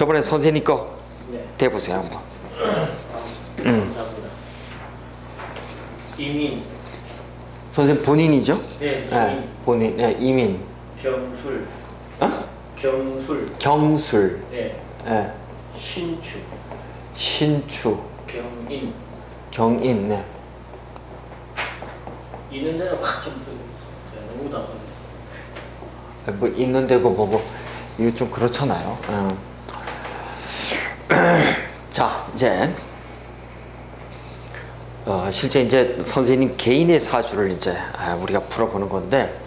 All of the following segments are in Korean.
저번에 선생님 거 네. 대보세요 한번. 감사합니다. 이민. 선생님 본인이죠? 네, 네, 본인. 네, 이민. 경술. 어? 경술. 경술. 네. 네. 신축. 신추. 경인. 경인. 네. 있는 데는 확좀 쓰고 있어요. 너무 답답해. 뭐 있는 데고 뭐고 이거 좀 그렇잖아요. 자 이제 실제 이제 선생님 개인의 사주를 이제 우리가 풀어보는 건데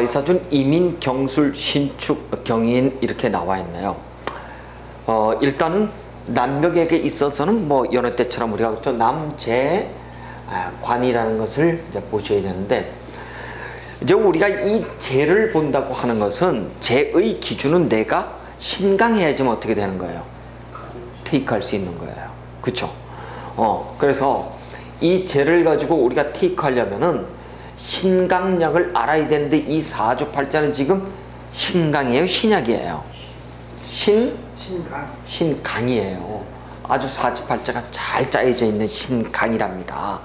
이 사주는 이민, 경술, 신축, 경인 이렇게 나와 있네요. 일단은 남벽에게 있어서는 뭐 여느 때처럼 우리가 그렇죠 남재 관이라는 것을 이제 보셔야 되는데 이제 우리가 이 재를 본다고 하는 것은 재의 기준은 내가 신강해야지만 어떻게 되는 거예요? 테이크할 수 있는 거예요. 그쵸? 그래서 이 재를 가지고 우리가 테이크하려면은 신강약을 알아야 되는데 이 사주팔자는 지금 신강이에요? 신약이에요? 신강이에요. 아주 사주팔자가 잘 짜여져 있는 신강이랍니다.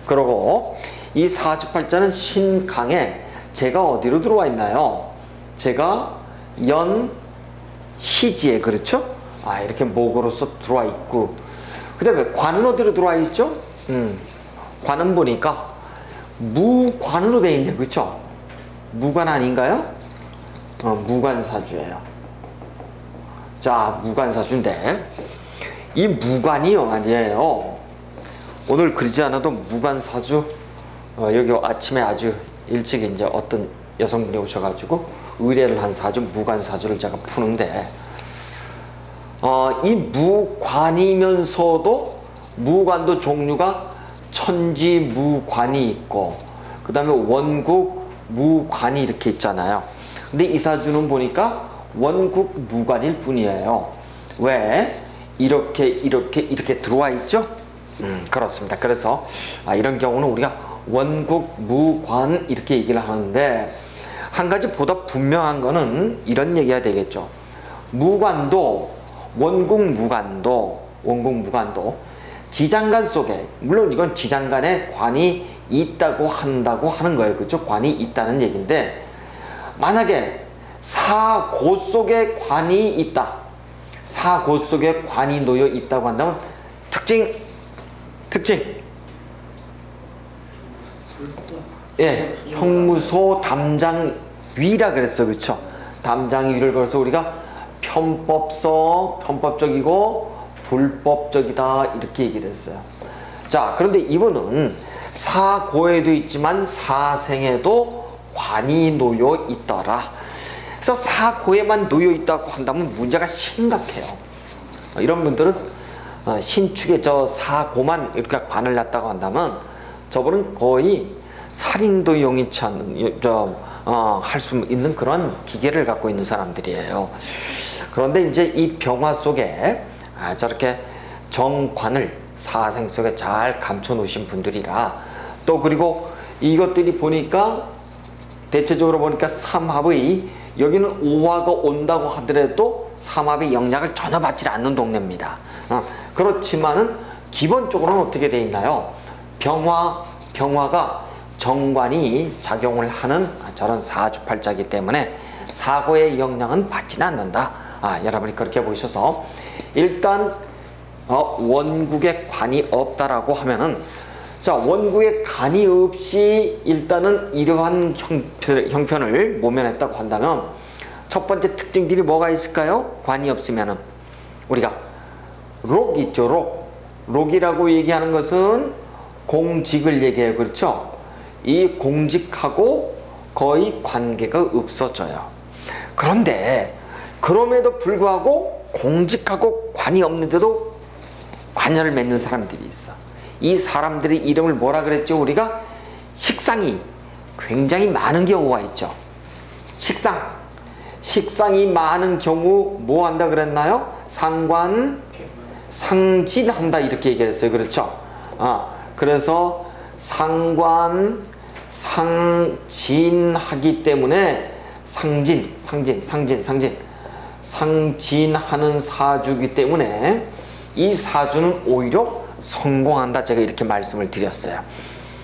그리고 이 사주팔자는 신강에 제가 어디로 들어와 있나요? 제가 연희지에 그렇죠? 이렇게 목으로서 들어와 있고 그 다음에 관은 어디로 들어와 있죠? 관은 보니까 무관으로 되어 있네. 그렇죠? 무관 아닌가요? 무관사주예요. 자, 무관사주인데 이 무관이요 아니에요. 오늘 그러지 않아도 무관사주 여기 아침에 아주 일찍 이제 어떤 여성분이 오셔가지고 의뢰를 한 사주 무관사주를 제가 푸는데 이 무관이면서도 무관도 종류가 천지무관이 있고 그 다음에 원국무관이 이렇게 있잖아요. 근데 이 사주는 보니까 원국무관일 뿐이에요. 왜? 이렇게 들어와 있죠? 그렇습니다. 그래서 이런 경우는 우리가 원국무관 이렇게 얘기를 하는데 한 가지 보다 분명한 거는 이런 얘기가 되겠죠. 무관도 원국무관도 지장간 속에 물론 이건 지장간에 관이 있다고 한다고 하는 거예요. 그렇죠? 관이 있다는 얘기인데 만약에 사고 속에 관이 있다. 사고 속에 관이 놓여 있다고 한다면 특징 예, 형무소 담장위라 그랬어. 그렇죠? 담장위를 걸어서 우리가 편법적이고 불법적이다 이렇게 얘기를 했어요. 자, 그런데 이분은 사고에도 있지만 사생에도 관이 놓여 있더라. 그래서 사고에만 놓여 있다고 한다면 문제가 심각해요. 이런 분들은 신축에 저 사고만 이렇게 관을 놨다고 한다면 저분은 거의 살인도 용이치 않는 할 수 있는 그런 기계를 갖고 있는 사람들이에요. 그런데 이제 이 병화 속에 저렇게 정관을 사생 속에 잘 감춰 놓으신 분들이라 또 그리고 이것들이 보니까 대체적으로 보니까 삼합의 여기는 오화가 온다고 하더라도 삼합의 영향을 전혀 받지 않는 동네입니다. 그렇지만은 기본적으로는 어떻게 되어 있나요? 병화가 정관이 작용을 하는 저런 사주팔자이기 때문에 사고의 영향은 받지는 않는다. 여러분이 그렇게 보셔서 일단 원국에 관이 없다라고 하면은 자 원국에 관이 없이 일단은 이러한 형편을 모면했다고 한다면 첫 번째 특징들이 뭐가 있을까요? 관이 없으면은 우리가 록 있죠. 록이라고 얘기하는 것은 공직을 얘기해요. 그렇죠? 이 공직하고 거의 관계가 없어져요. 그런데 그럼에도 불구하고 공직하고 관이 없는데도 관여를 맺는 사람들이 있어. 이 사람들의 이름을 뭐라 그랬죠? 우리가 식상이 굉장히 많은 경우가 있죠. 식상이 많은 경우 뭐 한다 그랬나요? 상진한다 이렇게 얘기했어요. 그렇죠? 그래서 상진하기 때문에 상진 상진하는 사주이기 때문에 이 사주는 오히려 성공한다. 제가 이렇게 말씀을 드렸어요.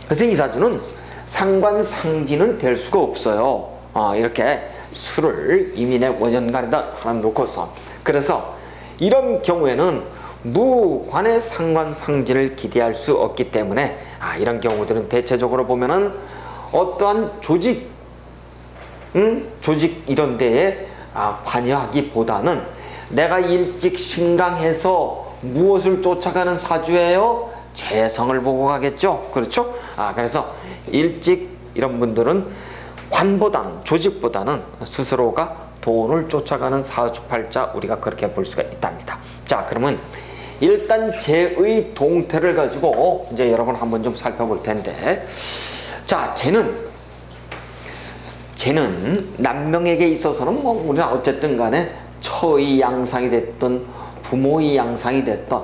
그래서 이 사주는 상관상진은 될 수가 없어요. 이렇게 수를 이민의 원연간에다 하나 놓고서, 그래서 이런 경우에는 무관의 상관상진을 기대할 수 없기 때문에 이런 경우들은 대체적으로 보면은 어떠한 조직 이런 데에 관여하기보다는 내가 일찍 신강해서 무엇을 쫓아가는 사주예요? 재성을 보고 가겠죠. 그렇죠? 그래서 일찍 이런 분들은 관보다는, 조직보다는 스스로가 돈을 쫓아가는 사주팔자, 우리가 그렇게 볼 수가 있답니다. 자, 그러면 일단 재의 동태를 가지고 이제 여러분 한번 좀 살펴볼 텐데, 자, 쟤는 남명에게 있어서는 뭐 우리는 어쨌든 간에 처의 양상이 됐든 부모의 양상이 됐든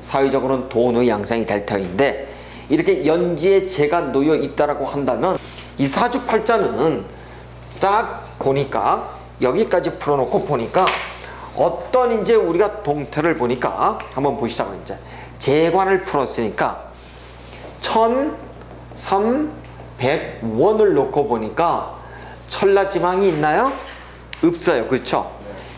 사회적으로는 돈의 양상이 될 터인데, 이렇게 연지에 재가 놓여 있다라고 한다면 이 사주팔자는 딱 보니까 여기까지 풀어놓고 보니까 어떤 이제 우리가 동태를 보니까 한번 보시자고, 이제 재관을 풀었으니까 1300원을 놓고 보니까 천라지망이 있나요? 없어요. 그렇죠?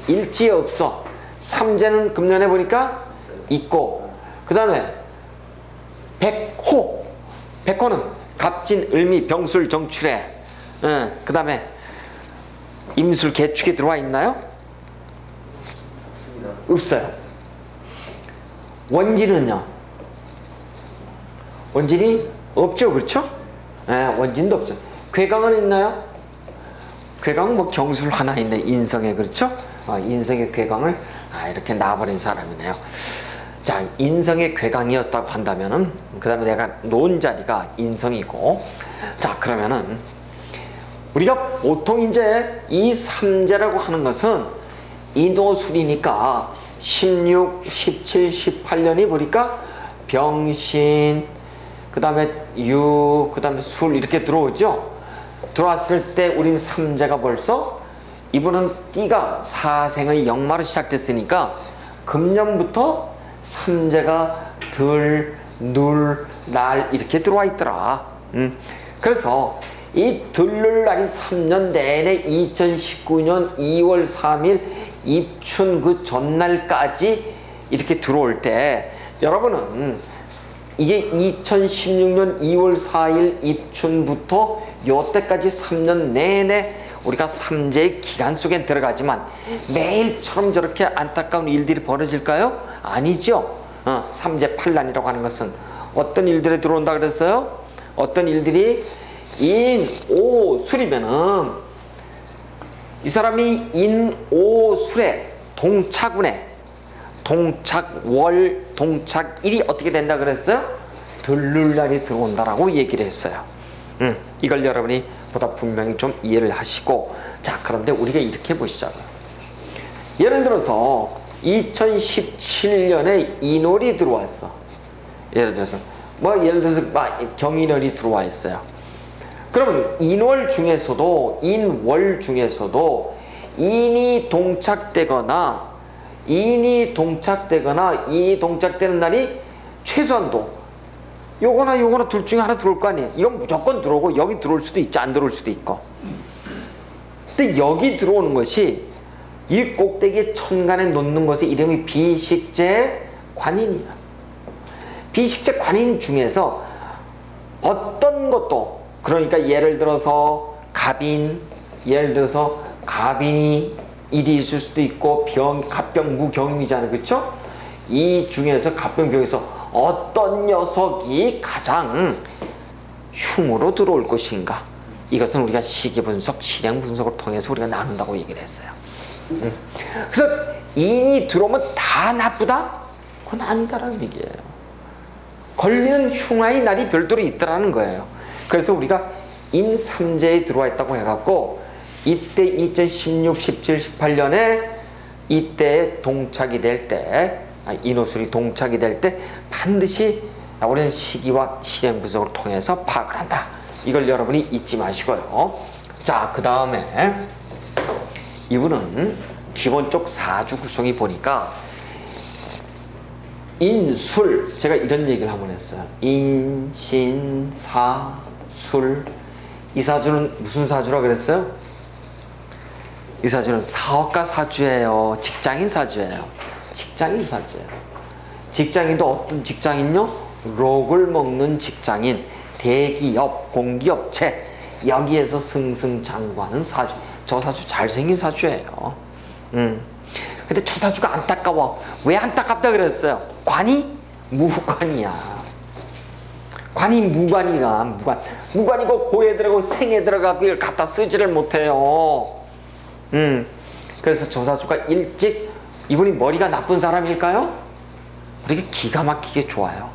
일지에 없어. 삼재는 금년에 보니까 있고, 그 다음에 백호는 갑진, 을미, 병술, 정출에, 그 다음에 임술, 개축에 들어와 있나요? 없어요. 원진은요? 원진이 없죠. 그렇죠? 원진도 없죠. 괴강은 있나요? 괴강은 뭐 경술 하나 있네. 인성에. 그렇죠? 인성의 괴강을 이렇게 놔버린 사람이네요. 자, 인성의 괴강이었다고 한다면은, 그 다음에 내가 놓은 자리가 인성이고, 자, 그러면은 우리가 보통 이제 이 삼재라고 하는 것은 인호술이니까 16, 17, 18년이 보니까 병신, 그 다음에 유, 그 다음에 술 이렇게 들어오죠. 들어왔을 때 우린 삼재가 벌써, 이분은 띠가 사생의 역마로 시작됐으니까 금년부터 삼재가 들, 눌, 날 이렇게 들어와 있더라. 그래서 이 들룰 날이 3년 내내 2019년 2월 3일 입춘 그 전날까지 이렇게 들어올 때, 여러분은 이게 2016년 2월 4일 입춘부터 요때까지 3년 내내 우리가 삼재의 기간 속에 들어가지만 매일처럼 저렇게 안타까운 일들이 벌어질까요? 아니죠. 삼재 팔란이라고 하는 것은 어떤 일들이 들어온다 그랬어요? 어떤 일들이 인오술이면은 이 사람이 인오술에 동착운에 동착월, 동착일이 어떻게 된다 그랬어요? 들룰날이 들어온다라고 얘기를 했어요. 이걸 여러분이 보다 분명히 좀 이해를 하시고, 자, 그런데 우리가 이렇게 보시자고요. 예를 들어서 2017년에 인월이 들어왔어. 예를 들어서 경인월이 들어와 있어요. 그러면 인월 중에서도, 인월 중에서도 인이 동착되거나 인이 동착되는 날이 최소한도 요거나 둘 중에 하나 들어올 거 아니에요. 이건 무조건 들어오고 여기 들어올 수도 있지, 안 들어올 수도 있고. 근데 여기 들어오는 것이 이 꼭대기에 천간에 놓는 것의 이름이 비식재 관인이야. 비식재 관인 중에서 어떤 것도, 그러니까 예를 들어서 갑인, 예를 들어서 갑인이 일이 있을 수도 있고 갑병 무경임이잖아요. 그렇죠? 이 중에서 갑병병에서 어떤 녀석이 가장 흉으로 들어올 것인가, 이것은 우리가 시기 분석, 실행 분석을 통해서 우리가 나눈다고 얘기를 했어요. 그래서 인이 들어오면 다 나쁘다? 그건 아니다라는 얘기예요. 걸리는 흉화의 날이 별도로 있더라는 거예요. 그래서 우리가 인삼재에 들어와 있다고 해갖고 이때 2016, 17, 18년에 이때 동착이 될 때, 인호술이 동착이 될 때 반드시 우리는 시기와 실행 분석을 통해서 파악을 한다. 이걸 여러분이 잊지 마시고요. 자, 그 다음에 이분은 기본적 사주 구성이 보니까 인술, 제가 이런 얘기를 한번 했어요. 인신사술. 이 사주는 무슨 사주라 그랬어요? 이 사주는 사업가 사주예요. 직장인 사주예요. 직장인 사주예요. 직장인도 어떤 직장인요? 록을 먹는 직장인, 대기업, 공기업체, 여기에서 승승장구하는 사주. 저 사주 잘생긴 사주예요. 근데 저 사주가 안타까워. 왜 안타깝다 그랬어요? 관이 무관이야. 관이 무관이가 무관이고 고에 들어가고 생에 들어가고 이걸 갖다 쓰지를 못해요. 그래서 저 사주가 일찍, 이분이 머리가 나쁜 사람일까요? 우리가 기가 막히게 좋아요.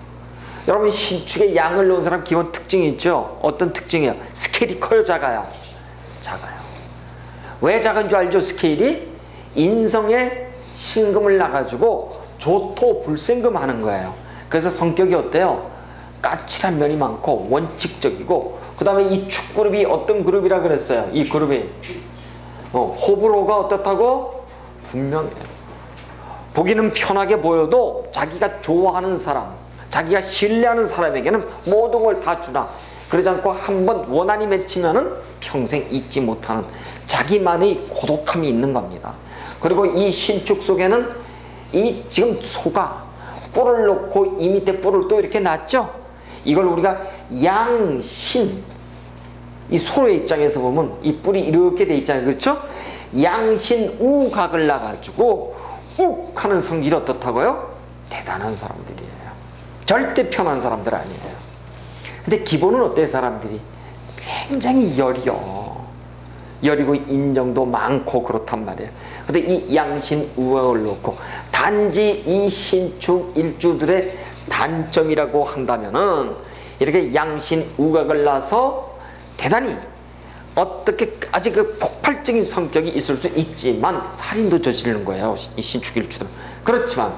여러분 신축에 양을 놓은 사람 기본 특징이 있죠. 어떤 특징이에요? 스케일이 커요, 작아요? 작아요. 왜 작은 줄 알죠? 스케일이 인성에 신금을 놔가지고 조토불생금 하는 거예요. 그래서 성격이 어때요? 까칠한 면이 많고 원칙적이고, 그 다음에 이 축그룹이 어떤 그룹이라 그랬어요? 이 그룹이 호불호가 어떻다고? 분명해요. 보기는 편하게 보여도 자기가 좋아하는 사람, 자기가 신뢰하는 사람에게는 모든 걸 다 주나. 그러지 않고 한번 원한이 맺히면은 평생 잊지 못하는 자기만의 고독함이 있는 겁니다. 그리고 이 신축 속에는 이 지금 소가 뿔을 놓고 이 밑에 뿔을 또 이렇게 놨죠. 이걸 우리가 양신, 이 소의 입장에서 보면 이 뿔이 이렇게 돼 있잖아요. 그렇죠? 양신 우각을 놔가지고 욱 하는 성질이 어떻다고요? 대단한 사람들이에요. 절대 편한 사람들 아니에요. 근데 기본은 어때요? 사람들이 굉장히 여리고 인정도 많고 그렇단 말이에요. 근데 이 양신 우각을 놓고 단지 이 신축 일주들의 단점이라고 한다면은 이렇게 양신 우각을 놔서 대단히 어떻게 아직 그 폭발적인 성격이 있을 수 있지만 살인도 저지르는 거예요, 이 신축 일주들은. 그렇지만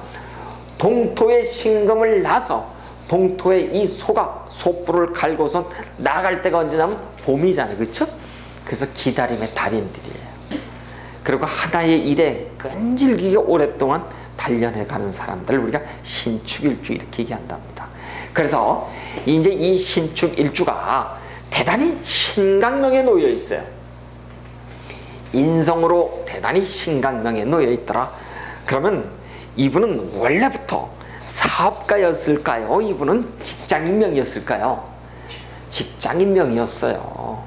동토에 신금을 놔서 동토에 이 소가 소뿔을 갈고선 나갈 때가 언제냐면 봄이잖아요. 그렇죠? 그래서 기다림의 달인들이에요. 그리고 하나의 일에 끈질기게 오랫동안 단련해가는 사람들을 우리가 신축일주 이렇게 얘기한답니다. 그래서 이제 이 신축일주가 대단히 신강명에 놓여 있어요. 인성으로 대단히 신강명에 놓여 있더라. 그러면 이분은 원래부터 사업가였을까요? 이분은 직장인명이었을까요? 직장인명이었어요.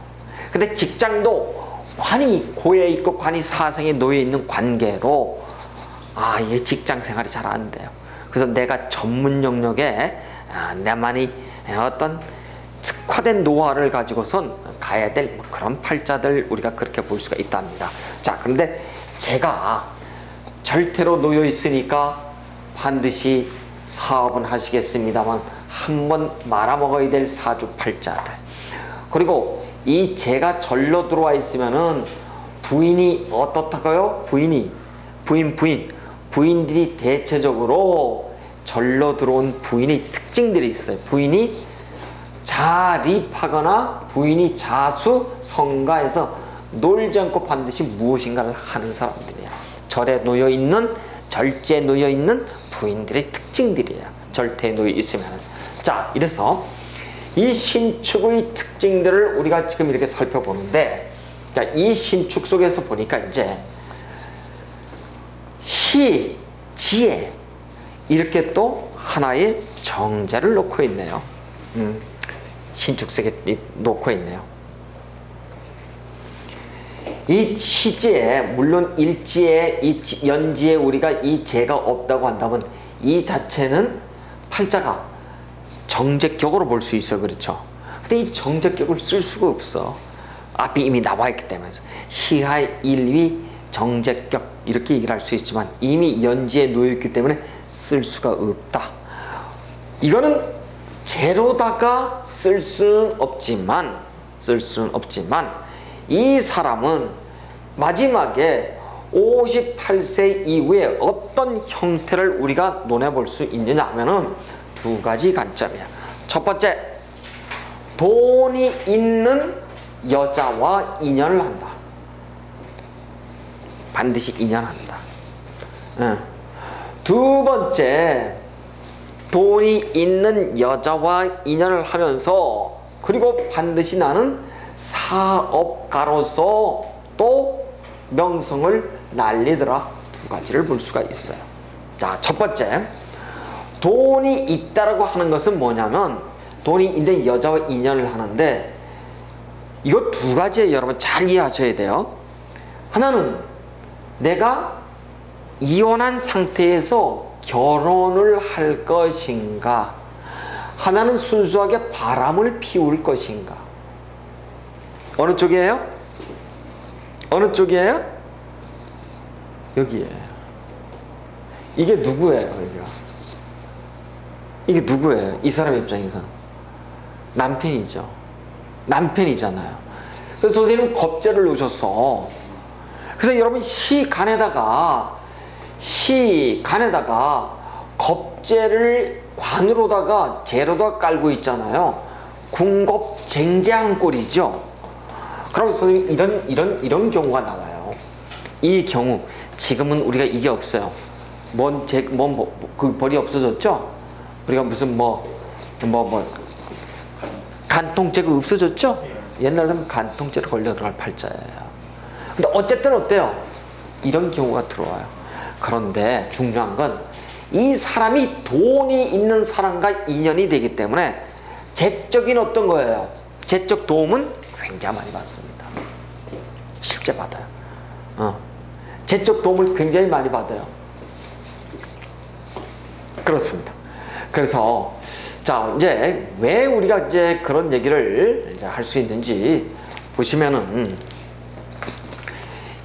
근데 직장도 관이 고에 있고 관이 사생에 놓여 있는 관계로 이게 직장 생활이 잘 안 돼요. 그래서 내가 전문 영역에 내만이 어떤 특화된 노하우를 가지고선 가야 될 그런 팔자들 우리가 그렇게 볼 수가 있답니다. 자, 그런데 제가 절대로 놓여 있으니까 반드시 사업은 하시겠습니다만 한번 말아먹어야 될 사주팔자들. 그리고 이 제가 절로 들어와 있으면은 부인이 어떻다고요? 부인들이 대체적으로 절로 들어온 부인의 특징들이 있어요. 부인이 자립하거나 부인이 자수성가해서 놀지 않고 반드시 무엇인가를 하는 사람들이에요. 절에 놓여있는, 절제에 놓여있는 부인들의 특징들이에요. 절대에 놓여 있으면. 자, 이래서 이 신축의 특징들을 우리가 지금 이렇게 살펴보는데, 자, 이 신축 속에서 보니까 이제 시, 지혜 이렇게 또 하나의 정제를 놓고 있네요. 신축 속에 놓고 있네요. 이 시지에, 물론 일지에, 이 연지에 우리가 이 재가 없다고 한다면 이 자체는 팔자가 정제격으로 볼 수 있어. 그렇죠? 근데 이 정제격을 쓸 수가 없어. 앞이 이미 나와 있기 때문에. 시하의 일위 정제격 이렇게 얘기를 할 수 있지만 이미 연지에 놓여있기 때문에 쓸 수가 없다. 이거는 재로다가 쓸 수는 없지만 이 사람은 마지막에 58세 이후에 어떤 형태를 우리가 논해볼 수 있느냐 하면은 두 가지 관점이야. 첫 번째, 돈이 있는 여자와 인연을 한다. 반드시 인연한다. 두 번째, 돈이 있는 여자와 인연을 하면서 그리고 반드시 나는 사업가로서 또 명성을 날리더라. 두 가지를 볼 수가 있어요. 자, 첫 번째, 돈이 있다라고 하는 것은 뭐냐면 돈이 있는 여자와 인연을 하는데 이거 두 가지에 여러분 잘 이해하셔야 돼요. 하나는 내가 이혼한 상태에서 결혼을 할 것인가, 하나는 순수하게 바람을 피울 것인가. 어느 쪽이에요? 어느 쪽이에요? 여기에요. 이게 누구예요? 여기가? 이게 누구예요? 이 사람 입장에서 남편이죠. 남편이잖아요. 그래서 선생님은 겁제를 놓으셨어. 그래서 여러분 시간에다가 겁제를 관으로다가 재로다가 깔고 있잖아요. 궁겁쟁제한 꼴이죠. 그럼 선생님 이런 경우가 나와요. 이 경우 지금은 우리가 이게 없어요. 그 벌이 없어졌죠. 우리가 무슨 간통죄가 없어졌죠. 옛날에는 간통죄로 걸려 들어갈 팔자예요. 근데 어쨌든 어때요? 이런 경우가 들어와요. 그런데 중요한 건 이 사람이 돈이 있는 사람과 인연이 되기 때문에 재적인 어떤 거예요? 재적 도움은 굉장히 많이 받습니다. 실제 받아요. 재적 도움을 굉장히 많이 받아요. 그렇습니다. 그래서 자, 이제 왜 우리가 이제 그런 얘기를 할 수 있는지 보시면은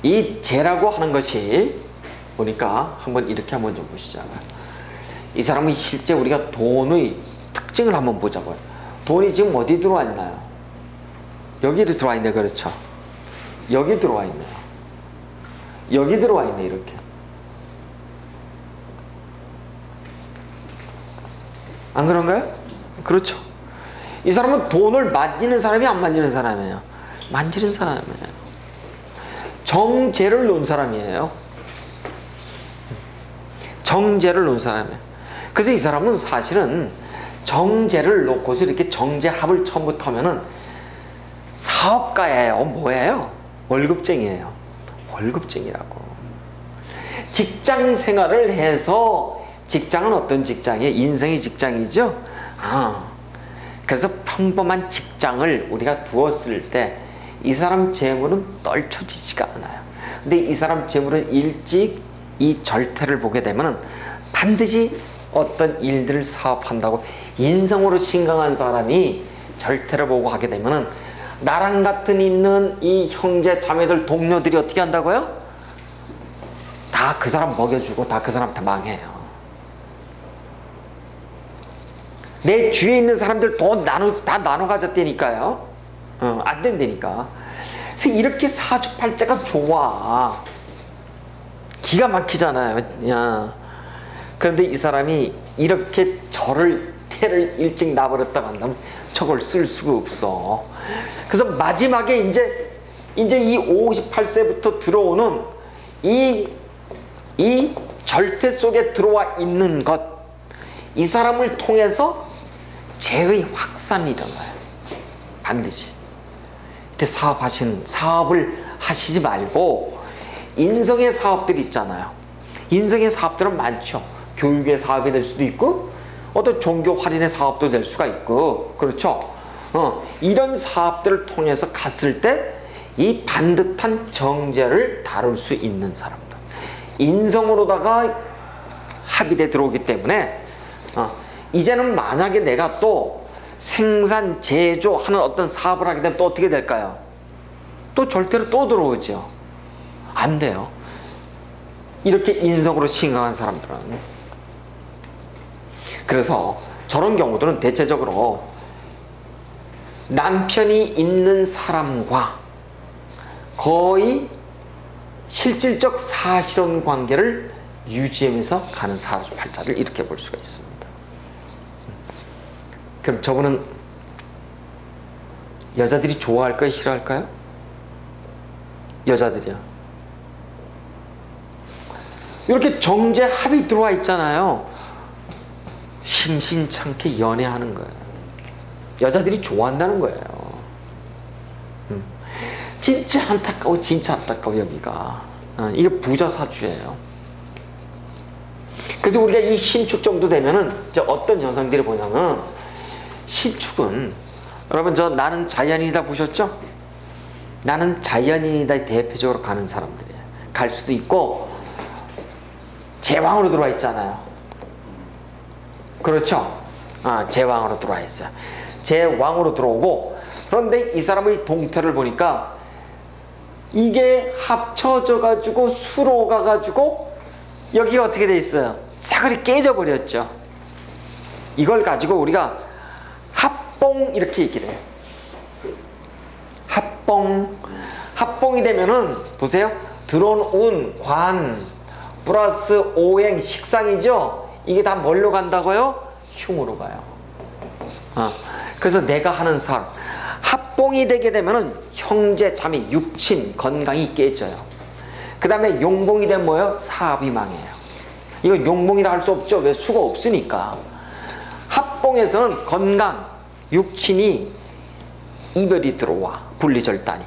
이 재라고 하는 것이 보니까 이렇게 한번 좀 보시죠. 이 사람은 실제 우리가 돈의 특징을 한번 보자고요. 돈이 지금 어디 들어와 있나요? 여기로 들어와 있네. 그렇죠? 여기 들어와 있네요. 여기 들어와 있네. 이렇게. 안 그런가요? 그렇죠. 이 사람은 돈을 만지는 사람이 안 만지는 사람이에요. 만지는 사람이에요. 정제를 놓은 사람이에요. 정제를 놓은 사람이에요. 그래서 이 사람은 사실은 정제를 놓고서 이렇게 정제합을 처음부터 하면은 사업가예요. 뭐예요? 월급쟁이에요. 월급쟁이라고. 직장 생활을 해서, 직장은 어떤 직장이에요? 인생의 직장이죠? 그래서 평범한 직장을 우리가 두었을 때 이 사람 재물은 떨쳐지지가 않아요. 근데 이 사람 재물은 일찍 이 절퇴를 보게 되면 반드시 어떤 일들을 사업한다고 인성으로 신강한 사람이 절퇴를 보고 하게 되면 나랑 같은 있는 이 형제 자매들 동료들이 어떻게 한다고요? 다 그 사람 먹여주고 다 그 사람한테 망해요. 내 주위에 있는 사람들 돈 다 나눠 가졌다니까요. 안 된다니까. 그래서 이렇게 사주팔자가 좋아. 기가 막히잖아요. 야. 그런데 이 사람이 이렇게 태를 일찍 놔버렸다고 한다면 저걸 쓸 수가 없어. 그래서 마지막에 이제 이 58세부터 들어오는 이 절퇴 속에 들어와 있는 것, 이 사람을 통해서 재의 확산이 일어나요. 반드시. 그때 사업을 하시지 말고 인성의 사업들이 있잖아요. 인성의 사업들은 많죠. 교육의 사업이 될 수도 있고 어떤 종교 할인의 사업도 될 수가 있고, 그렇죠? 이런 사업들을 통해서 갔을 때 이 반듯한 정제를 다룰 수 있는 사람들, 인성으로다가 합의돼 들어오기 때문에 이제는 만약에 내가 또 생산, 제조하는 어떤 사업을 하게 되면 또 어떻게 될까요? 또 절대로 또 들어오죠. 안 돼요. 이렇게 인성으로 신강한 사람들은. 그래서 저런 경우들은 대체적으로 남편이 있는 사람과 거의 실질적 사실혼 관계를 유지하면서 가는 사주팔자를 이렇게 볼 수가 있습니다. 그럼 저분은 여자들이 좋아할까요? 싫어할까요? 여자들이요. 이렇게 정제 합이 들어와 있잖아요. 심심찮게 연애하는 거예요. 여자들이 좋아한다는 거예요. 진짜 안타까워, 진짜 안타까워, 여기가. 이게 부자 사주예요. 그래서 우리가 이 신축 정도 되면은 이제 어떤 현상들이 보냐면, 신축은 여러분 저 나는 자연인이다 보셨죠? 나는 자연인이다 대표적으로 가는 사람들이에요. 갈 수도 있고 제왕으로 들어와 있잖아요. 그렇죠? 제왕으로 들어와 있어요. 제왕으로 들어오고, 그런데 이 사람의 동태를 보니까 이게 합쳐져 가지고 수로가 가지고 여기가 어떻게 돼 있어요? 사거리 깨져 버렸죠. 이걸 가지고 우리가 합봉 이렇게 얘기를 해요. 합봉이 되면은 보세요. 들어온 관 플러스 오행 식상이죠. 이게 다 뭘로 간다고요? 흉으로 가요. 그래서 내가 하는 삶, 합봉이 되게 되면은 형제 자매 육친 건강이 깨져요. 그 다음에 용봉이 되면 뭐예요? 사업이 망해요. 이거 용봉이라 할 수 없죠. 왜? 수가 없으니까. 합봉에서는 건강, 육친이 이별이 들어와. 분리절단이.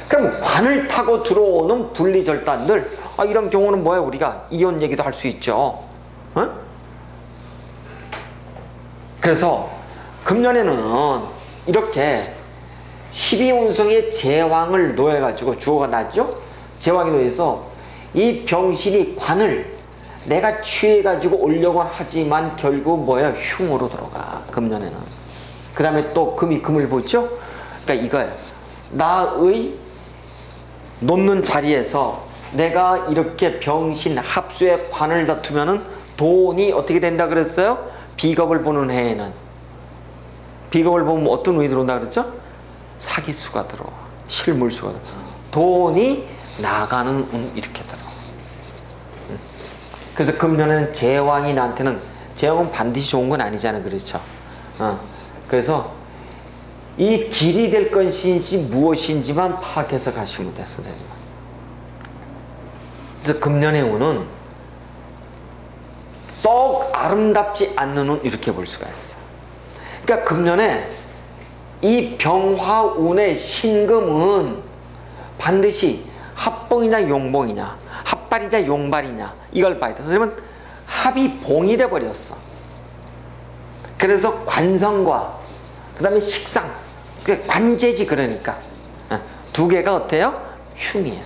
그럼 관을 타고 들어오는 분리절단들, 이런 경우는 뭐예요? 우리가 이혼 얘기도 할 수 있죠. 그래서 금년에는 이렇게 12운성의 제왕을 놓여가지고 주어가 나죠? 제왕이 놓여서 이 병신이 관을 내가 취해가지고 오려고 하지만 결국 뭐예요? 흉으로 들어가, 금년에는. 그 다음에 또 금이 금을 보죠? 그러니까 이거예요. 나의 놓는 자리에서 내가 이렇게 병신 합수의 관을 다투면은 돈이 어떻게 된다 그랬어요? 비겁을 보는 해에는. 비겁을 보면 어떤 운이 들어온다 그랬죠? 사기수가 들어와. 실물수가 들어와. 돈이 나가는 운 이렇게 들어와. 그래서 금년에는 제왕이 나한테는, 제왕은 반드시 좋은 건 아니잖아요. 그렇죠? 그래서 이 길이 될 것인지 무엇인지만 파악해서 가시면 돼요, 선생님. 그래서 금년의 운은 썩 아름답지 않는 운 이렇게 볼 수가 있어요. 그러니까 금년에 이 병화운의 신금은 반드시 합봉이냐 용봉이냐, 합발이냐 용발이냐, 이걸 봐야 돼. 선생님은 합이 봉이 돼 버렸어. 그래서 관성과 그 다음에 식상, 관제지. 그러니까 두 개가 어때요? 흉이에요.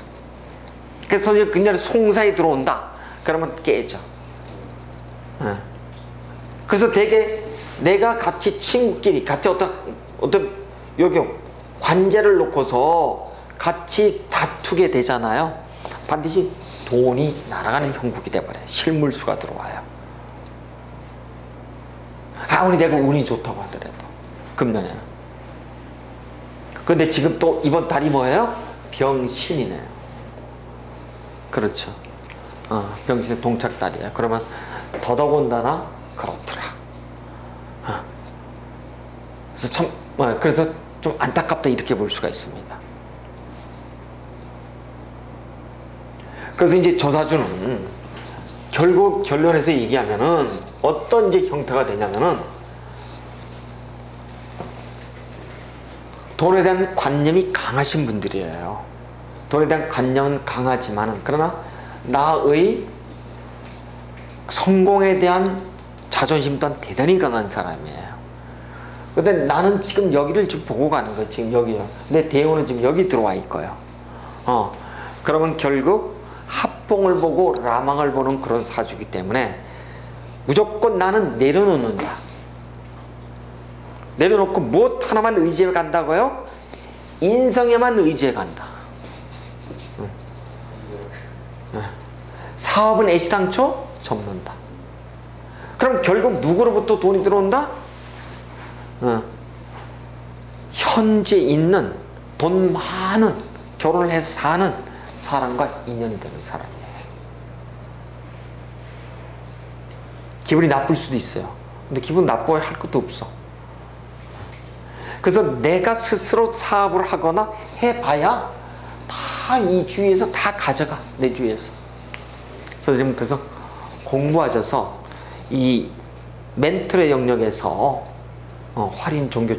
그래서 선생님 그냥 송사에 들어온다 그러면 깨져. 그래서 되게 내가 같이 친구끼리 같이 어떤 여기 관제를 놓고서 같이 다투게 되잖아요. 반드시 돈이 날아가는 형국이 돼버려요. 실물수가 들어와요. 아무리 내가 운이 좋다고 하더라도 금년에는. 근데 지금 또 이번 달이 뭐예요? 병신이네요. 그렇죠. 병신의 동착달이에요. 그러면 더더군다나 그렇더라. 그래서 참, 그래서 좀 안타깝다 이렇게 볼 수가 있습니다. 그래서 이제 저 사주는 결국 결론에서 얘기하면은 어떤 이제 형태가 되냐면은 돈에 대한 관념이 강하신 분들이에요. 돈에 대한 관념은 강하지만은 그러나 나의 성공에 대한 자존심 또한 대단히 강한 사람이에요. 근데 나는 지금 여기를 지금 보고 가는 거예요. 지금 여기요. 내 대운은 지금 여기 들어와 있고요. 그러면 결국 합봉을 보고 라망을 보는 그런 사주이기 때문에 무조건 나는 내려놓는다. 내려놓고 무엇 하나만 의지해 간다고요? 인성에만 의지해 간다. 사업은 애시당초 접는다. 그럼 결국 누구로부터 돈이 들어온다? 현재 있는 돈 많은 결혼을 해서 사는 사람과 인연이 되는 사람이에요. 기분이 나쁠 수도 있어요. 근데 기분 나빠야 할 것도 없어. 그래서 내가 스스로 사업을 하거나 해봐야 다 다 이 주위에서 다 가져가. 내 주위에서. 선생님 그래서 공부하셔서 이 멘틀의 영역에서 할인 종교 쪽